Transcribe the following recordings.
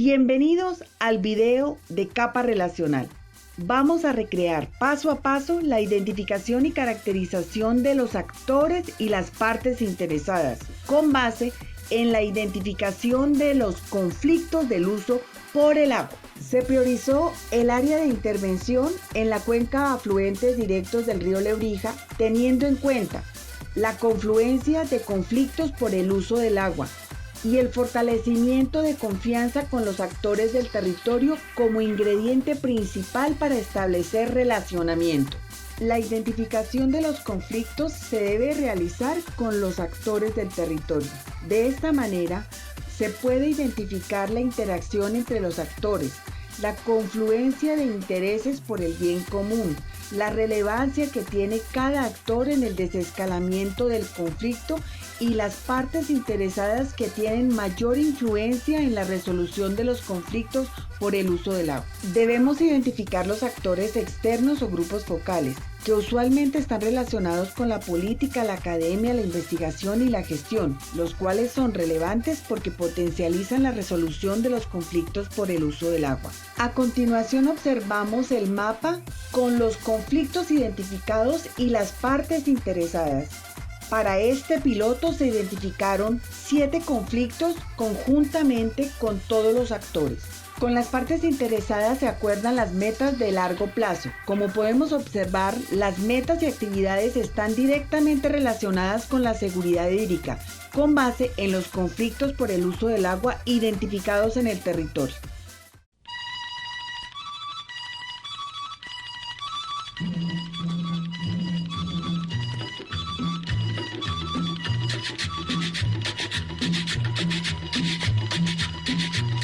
Bienvenidos al video de capa relacional. Vamos a recrear paso a paso la identificación y caracterización de los actores y las partes interesadas, con base en la identificación de los conflictos del uso por el agua. Se priorizó el área de intervención en la cuenca afluentes directos del río Lebrija, teniendo en cuenta la confluencia de conflictos por el uso del agua y el fortalecimiento de confianza con los actores del territorio como ingrediente principal para establecer relacionamiento. La identificación de los conflictos se debe realizar con los actores del territorio. De esta manera, se puede identificar la interacción entre los actores, la confluencia de intereses por el bien común, la relevancia que tiene cada actor en el desescalamiento del conflicto y las partes interesadas que tienen mayor influencia en la resolución de los conflictos por el uso del agua. Debemos identificar los actores externos o grupos focales, que usualmente están relacionados con la política, la academia, la investigación y la gestión, los cuales son relevantes porque potencializan la resolución de los conflictos por el uso del agua. A continuación observamos el mapa con los conflictos identificados y las partes interesadas. Para este piloto se identificaron 7 conflictos conjuntamente con todos los actores. Con las partes interesadas se acuerdan las metas de largo plazo. Como podemos observar, las metas y actividades están directamente relacionadas con la seguridad hídrica, con base en los conflictos por el uso del agua identificados en el territorio.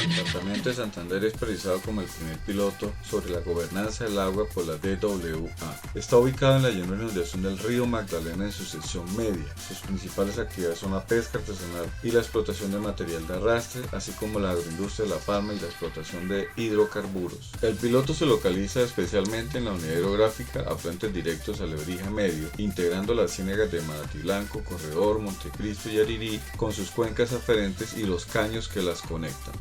El Departamento de Santander es priorizado como el primer piloto sobre la gobernanza del agua por la DWA. Está ubicado en la llanura de inundación del río Magdalena en su sección media. Sus principales actividades son la pesca artesanal y la explotación de material de arrastre, así como la agroindustria de la palma y la explotación de hidrocarburos. El piloto se localiza especialmente en la unidad hidrográfica afluentes directos al Lebrija Medio, integrando las ciénegas de Manatí Blanco, Corredor, Montecristo y Arirí con sus cuencas aferentes y los caños que las conectan.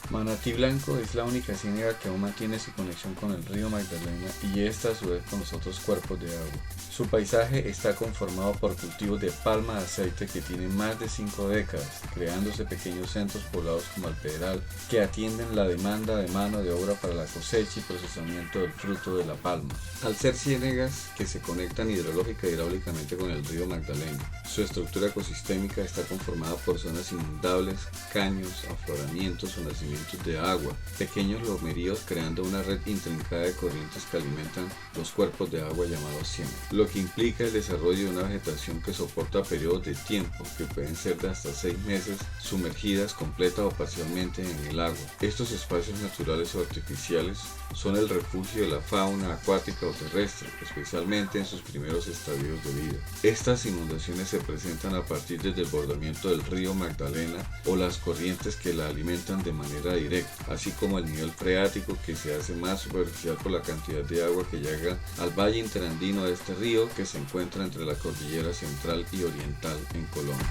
Manatí Blanco es la única ciénaga que aún mantiene su conexión con el río Magdalena y esta a su vez con los otros cuerpos de agua. Su paisaje está conformado por cultivos de palma de aceite que tienen más de 5 décadas, creándose pequeños centros poblados como el Pedral que atienden la demanda de mano de obra para la cosecha y procesamiento del fruto de la palma. Al ser ciénegas que se conectan hidrológica e hidráulicamente con el río Magdalena, su estructura ecosistémica está conformada por zonas inundables, caños, afloramientos o nacimientos de agua, pequeños lomeríos creando una red intrincada de corrientes que alimentan los cuerpos de agua llamados ciénegas, lo que implica el desarrollo de una vegetación que soporta periodos de tiempo que pueden ser de hasta 6 meses sumergidas completa o parcialmente en el agua. Estos espacios naturales o artificiales son el refugio de la fauna acuática o terrestre, especialmente en sus primeros estadios de vida. Estas inundaciones se presentan a partir del desbordamiento del río Magdalena o las corrientes que la alimentan de manera directa, así como el nivel freático que se hace más superficial por la cantidad de agua que llega al valle interandino de este río que se encuentra entre la cordillera central y oriental en Colombia.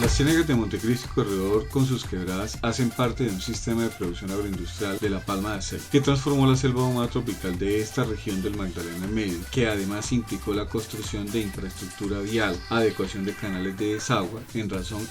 Las ciénegas de Montecristo y Corredor con sus quebradas hacen parte de un sistema de producción agroindustrial de la palma de aceite que transformó la selva húmeda tropical de esta región del Magdalena Medio, que además implicó la construcción de infraestructura vial, adecuación de canales de desagüe en razón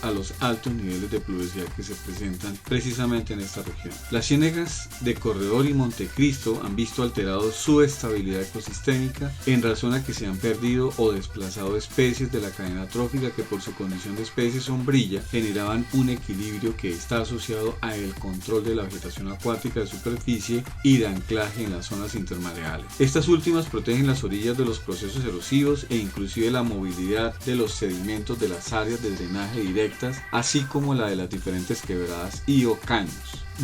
a los altos niveles de pluviosidad que se presentan precisamente en esta región. Las ciénegas de Corredor y Montecristo han visto alterado su estabilidad ecosistémica en razón a que se han perdido o desplazado especies de la cadena trófica que por su condición de especie sombrilla generaban un equilibrio que está asociado a el control de la vegetación acuática de superficie y de anclaje en las zonas intermareales. Estas últimas protegen las orillas de los procesos erosivos e inclusive la movilidad de los sedimentos de las áreas de drenaje directas, así como la de las diferentes quebradas y o caños.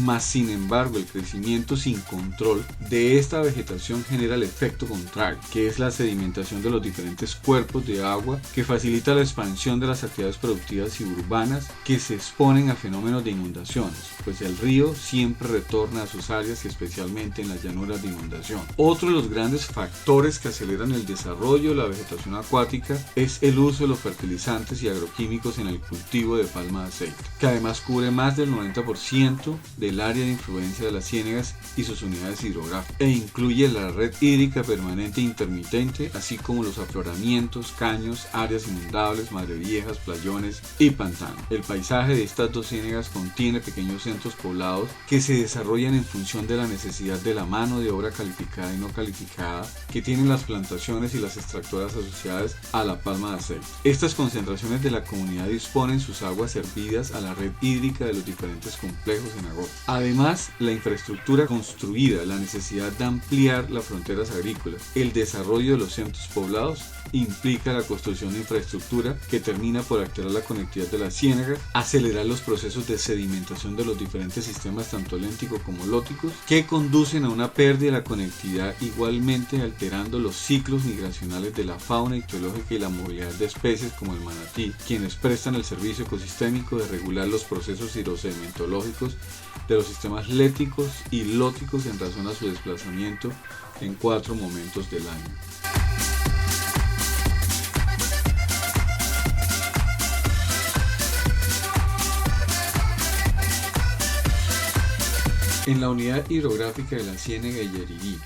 Mas sin embargo, el crecimiento sin control de esta vegetación genera el efecto contrario, que es la sedimentación de los diferentes cuerpos de agua, que facilita la expansión de las actividades productivas y urbanas que se exponen a fenómenos de inundaciones, pues el río siempre retorna a sus áreas y especialmente en las llanuras de inundación. Otro de los grandes factores que aceleran el desarrollo de la vegetación acuática es el uso de los fertilizantes y agroquímicos en el cultivo de palma de aceite, que además cubre más del 90% del área de influencia de las ciénegas y sus unidades hidrográficas, e incluye la red hídrica permanente e intermitente, así como los afloramientos, caños, áreas inundables, madreviejas, playones y pantanos. El paisaje de estas dos ciénegas contiene pequeños centros poblados que se desarrollan en función de la necesidad de la mano de obra calificada y no calificada que tienen las plantaciones y las extractoras asociadas a la palma de aceite. Estas concentraciones de la comunidad disponen sus aguas servidas a la red hídrica de los diferentes complejos en agosto. Además, la infraestructura construida, la necesidad de ampliar las fronteras agrícolas, el desarrollo de los centros poblados implica la construcción de infraestructura que termina por alterar la conectividad de la ciénaga, acelerar los procesos de sedimentación de los diferentes sistemas tanto lénticos como lóticos, que conducen a una pérdida de la conectividad, igualmente alterando los ciclos migracionales de la fauna ictiológica y la movilidad de especies como el manatí, quienes prestan el servicio ecosistémico de regular los procesos hidrosedimentológicos de los sistemas léticos y lóticos en razón a su desplazamiento en 4 momentos del año. En la unidad hidrográfica de la Ciénega de Yarirí,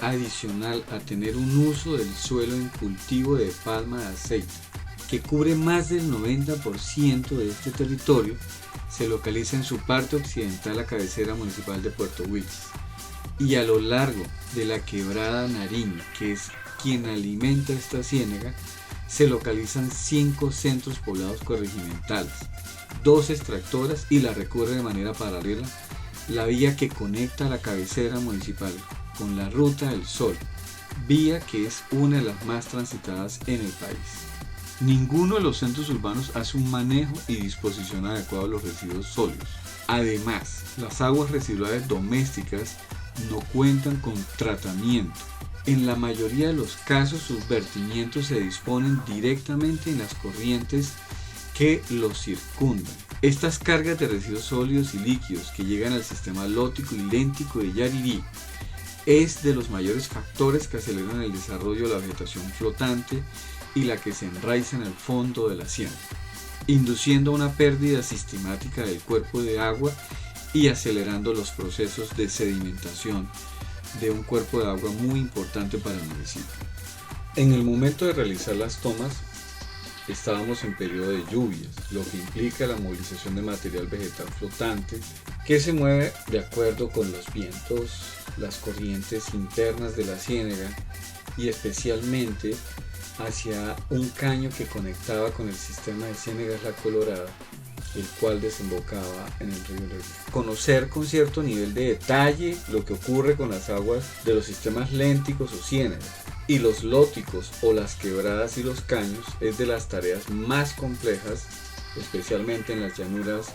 adicional a tener un uso del suelo en cultivo de palma de aceite, que cubre más del 90% de este territorio, se localiza en su parte occidental la cabecera municipal de Puerto Wilches, y a lo largo de la quebrada Nariño, que es quien alimenta esta ciénaga, se localizan 5 centros poblados corregimentales, 2 extractoras y la recorre de manera paralela la vía que conecta la cabecera municipal con la Ruta del Sol, vía que es una de las más transitadas en el país. Ninguno de los centros urbanos hace un manejo y disposición adecuado de los residuos sólidos. Además, las aguas residuales domésticas no cuentan con tratamiento. En la mayoría de los casos, sus vertimientos se disponen directamente en las corrientes que los circundan. Estas cargas de residuos sólidos y líquidos que llegan al sistema lótico y léntico de Yarirí es de los mayores factores que aceleran el desarrollo de la vegetación flotante y la que se enraiza en el fondo de la ciénaga, induciendo una pérdida sistemática del cuerpo de agua y acelerando los procesos de sedimentación de un cuerpo de agua muy importante para el municipio. En el momento de realizar las tomas, estábamos en periodo de lluvias, lo que implica la movilización de material vegetal flotante que se mueve de acuerdo con los vientos, las corrientes internas de la ciénaga y especialmente hacia un caño que conectaba con el sistema de Ciénegas La Colorada, el cual desembocaba en el río Lerdo. Conocer con cierto nivel de detalle lo que ocurre con las aguas de los sistemas lénticos o ciénagas y los lóticos o las quebradas y los caños es de las tareas más complejas, especialmente en las llanuras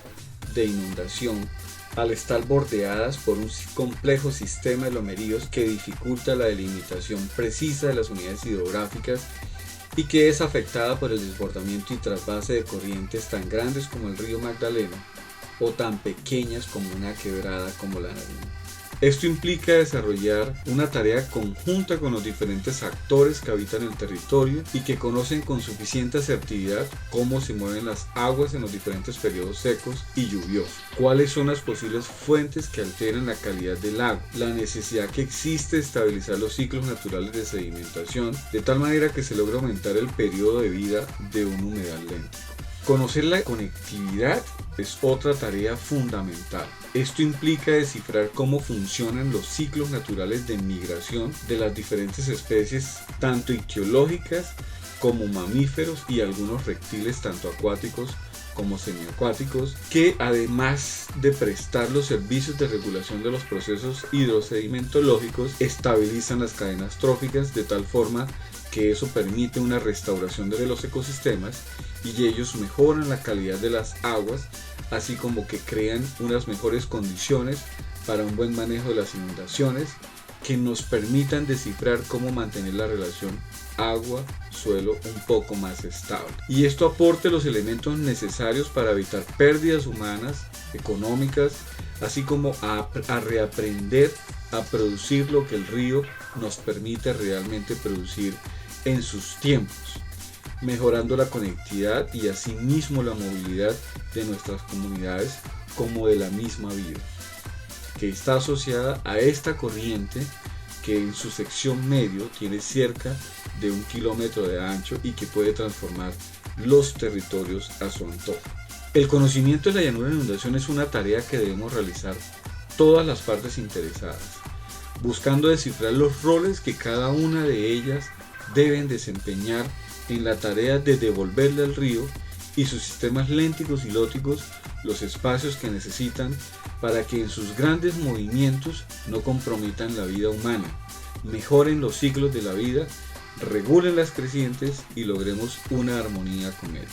de inundación, al estar bordeadas por un complejo sistema de lomeríos que dificulta la delimitación precisa de las unidades hidrográficas y que es afectada por el desbordamiento y trasvase de corrientes tan grandes como el río Magdalena o tan pequeñas como una quebrada como la Nariño. Esto implica desarrollar una tarea conjunta con los diferentes actores que habitan el territorio y que conocen con suficiente asertividad cómo se mueven las aguas en los diferentes periodos secos y lluviosos, cuáles son las posibles fuentes que alteran la calidad del agua, la necesidad que existe de estabilizar los ciclos naturales de sedimentación de tal manera que se logre aumentar el periodo de vida de un humedal léntico. Conocer la conectividad es otra tarea fundamental. Esto implica descifrar cómo funcionan los ciclos naturales de migración de las diferentes especies, tanto ictiológicas como mamíferos y algunos reptiles tanto acuáticos como semiacuáticos, que además de prestar los servicios de regulación de los procesos hidrosedimentológicos, estabilizan las cadenas tróficas de tal forma que eso permite una restauración de los ecosistemas y ellos mejoran la calidad de las aguas, así como que crean unas mejores condiciones para un buen manejo de las inundaciones que nos permitan descifrar cómo mantener la relación agua-suelo un poco más estable. Y esto aporte los elementos necesarios para evitar pérdidas humanas, económicas, así como a reaprender a producir lo que el río nos permite realmente producir en sus tiempos, mejorando la conectividad y asimismo la movilidad de nuestras comunidades como de la misma vida, que está asociada a esta corriente que en su sección medio tiene cerca de 1 kilómetro de ancho y que puede transformar los territorios a su antojo. El conocimiento de la llanura de inundación es una tarea que debemos realizar todas las partes interesadas, buscando descifrar los roles que cada una de ellas deben desempeñar en la tarea de devolverle al río y sus sistemas lénticos y lóticos los espacios que necesitan para que en sus grandes movimientos no comprometan la vida humana, mejoren los ciclos de la vida, regulen las crecientes y logremos una armonía con él.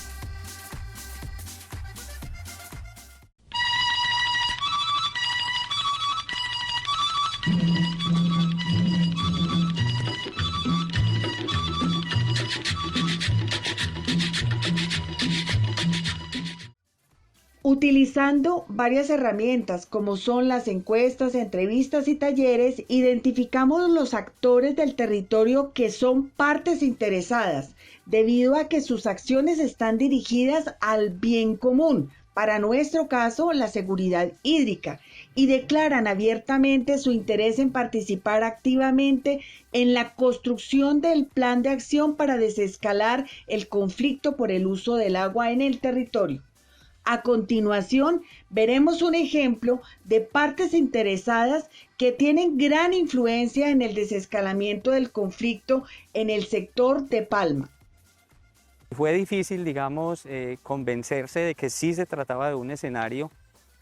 Utilizando varias herramientas como son las encuestas, entrevistas y talleres, identificamos los actores del territorio que son partes interesadas, debido a que sus acciones están dirigidas al bien común, para nuestro caso la seguridad hídrica, y declaran abiertamente su interés en participar activamente en la construcción del plan de acción para desescalar el conflicto por el uso del agua en el territorio. A continuación, veremos un ejemplo de partes interesadas que tienen gran influencia en el desescalamiento del conflicto en el sector de Palma. Fue difícil, digamos, convencerse de que sí se trataba de un escenario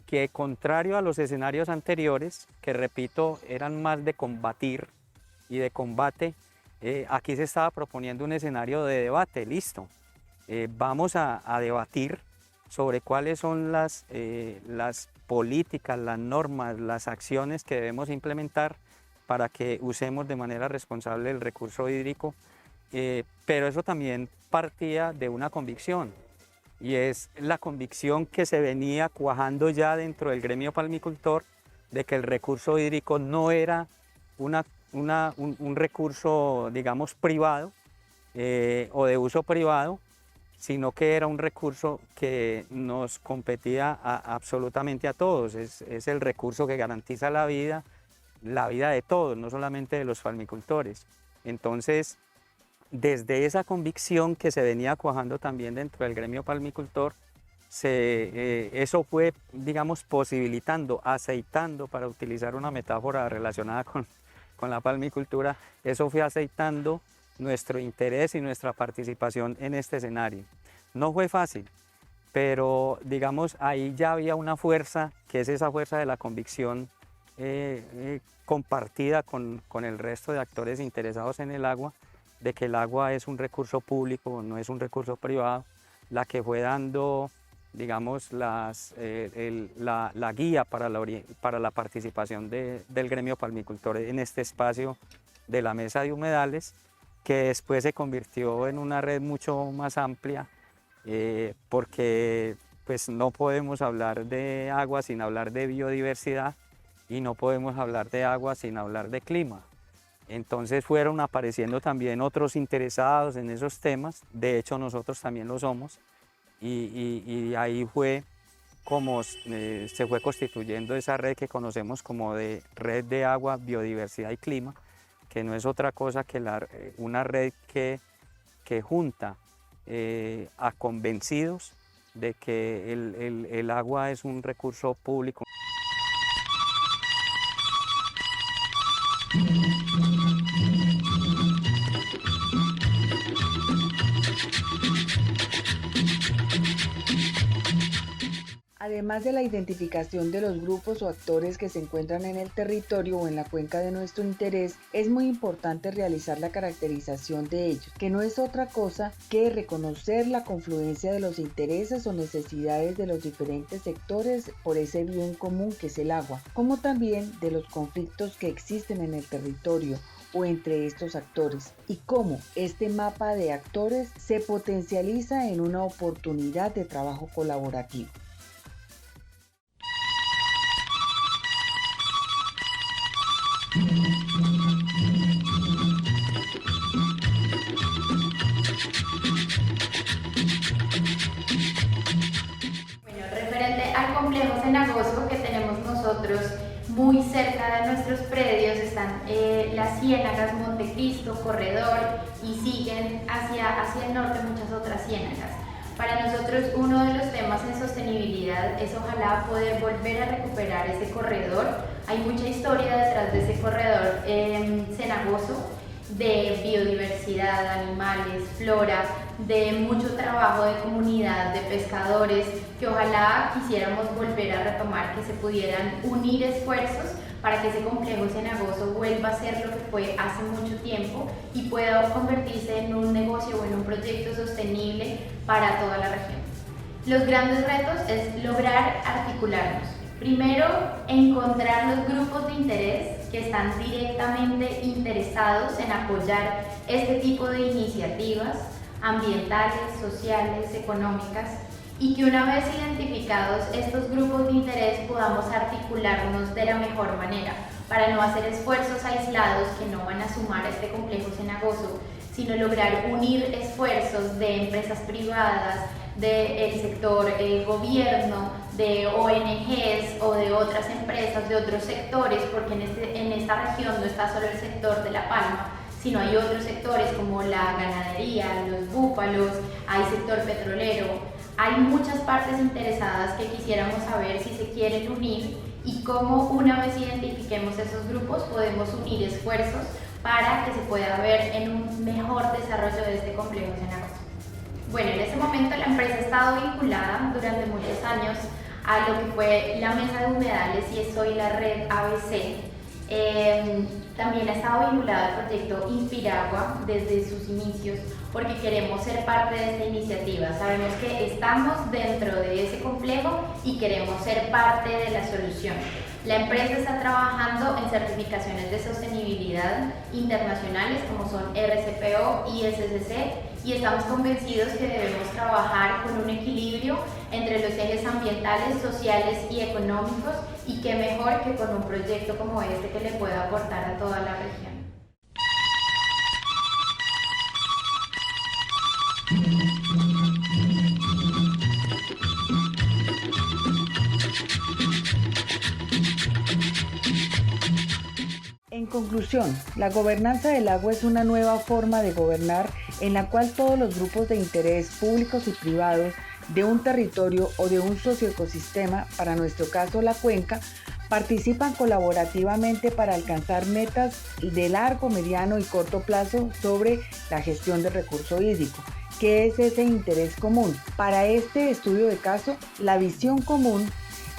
que, contrario a los escenarios anteriores, que repito, eran más de combatir y de combate, aquí se estaba proponiendo un escenario de debate. Listo, vamos a debatir sobre cuáles son las políticas, las normas, las acciones que debemos implementar para que usemos de manera responsable el recurso hídrico, pero eso también partía de una convicción, y es la convicción que se venía cuajando ya dentro del gremio palmicultor de que el recurso hídrico no era un recurso, digamos, privado o de uso privado, sino que era un recurso que nos competía absolutamente a todos. Es el recurso que garantiza la vida de todos, no solamente de los palmicultores. Entonces, desde esa convicción que se venía cuajando también dentro del gremio palmicultor, eso fue, digamos, posibilitando, aceitando, para utilizar una metáfora relacionada con la palmicultura, eso fue aceitando nuestro interés y nuestra participación en este escenario. No fue fácil, pero digamos ahí ya había una fuerza, que es esa fuerza de la convicción compartida con el resto de actores interesados en el agua, de que el agua es un recurso público, no es un recurso privado, la que fue dando, digamos, la guía para la participación del gremio palmicultor en este espacio de la mesa de humedales, que después se convirtió en una red mucho más amplia, porque pues no podemos hablar de agua sin hablar de biodiversidad, y no podemos hablar de agua sin hablar de clima. Entonces fueron apareciendo también otros interesados en esos temas, de hecho nosotros también lo somos, y ahí fue como se fue constituyendo esa red que conocemos como de Red de Agua, Biodiversidad y Clima, que no es otra cosa que una red que junta a convencidos de que el agua es un recurso público. Además de la identificación de los grupos o actores que se encuentran en el territorio o en la cuenca de nuestro interés, es muy importante realizar la caracterización de ellos, que no es otra cosa que reconocer la confluencia de los intereses o necesidades de los diferentes sectores por ese bien común que es el agua, como también de los conflictos que existen en el territorio o entre estos actores, y cómo este mapa de actores se potencializa en una oportunidad de trabajo colaborativo. Bueno, referente al complejo cenagoso que tenemos nosotros muy cerca de nuestros predios están las ciénagas Montecristo, Corredor y siguen hacia el norte muchas otras ciénagas. Para nosotros uno de los temas en sostenibilidad es ojalá poder volver a recuperar ese corredor. Hay mucha historia detrás de ese corredor cenagoso, de biodiversidad, animales, flora, de mucho trabajo de comunidad, de pescadores, que ojalá quisiéramos volver a retomar, que se pudieran unir esfuerzos para que ese complejo cenagoso vuelva a ser lo que fue hace mucho tiempo y pueda convertirse en un negocio o en un proyecto sostenible para toda la región. Los grandes retos es lograr articularnos. Primero, encontrar los grupos de interés que están directamente interesados en apoyar este tipo de iniciativas ambientales, sociales, económicas, y que una vez identificados estos grupos de interés podamos articularnos de la mejor manera para no hacer esfuerzos aislados que no van a sumar a este complejo cenagoso, sino lograr unir esfuerzos de empresas privadas, del sector gobierno, de ONGs o de otras empresas, de otros sectores, porque en esta región no está solo el sector de la palma, sino hay otros sectores como la ganadería, los búfalos, hay sector petrolero, hay muchas partes interesadas que quisiéramos saber si se quieren unir y cómo una vez identifiquemos esos grupos podemos unir esfuerzos para que se pueda ver en un mejor desarrollo de este complejo cenagoso. Bueno, en ese momento la empresa ha estado vinculada durante muchos años a lo que fue la mesa de humedales y es hoy la red ABC. También ha estado vinculada al proyecto Inspiragua desde sus inicios porque queremos ser parte de esta iniciativa. Sabemos que estamos dentro de ese complejo y queremos ser parte de la solución. La empresa está trabajando en certificaciones de sostenibilidad internacionales como son RCPO y SCC y estamos convencidos que debemos trabajar con un equilibrio entre los ejes ambientales, sociales y económicos y qué mejor que con un proyecto como este que le pueda aportar a toda la región. En conclusión, la gobernanza del agua es una nueva forma de gobernar en la cual todos los grupos de interés públicos y privados de un territorio o de un socioecosistema, para nuestro caso la cuenca, participan colaborativamente para alcanzar metas de largo, mediano y corto plazo sobre la gestión del recurso hídrico, que es ese interés común. Para este estudio de caso, la visión común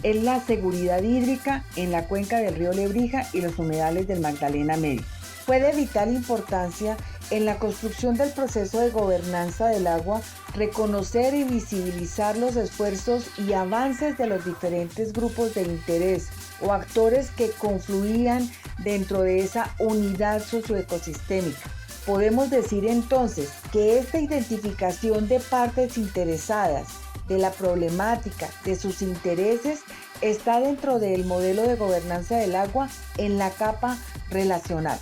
es la seguridad hídrica en la cuenca del río Lebrija y los humedales del Magdalena Medio. Fue de vital importancia en la construcción del proceso de gobernanza del agua reconocer y visibilizar los esfuerzos y avances de los diferentes grupos de interés o actores que confluían dentro de esa unidad socioecosistémica. Podemos decir entonces que esta identificación de partes interesadas de la problemática, de sus intereses, está dentro del modelo de gobernanza del agua en la capa relacional.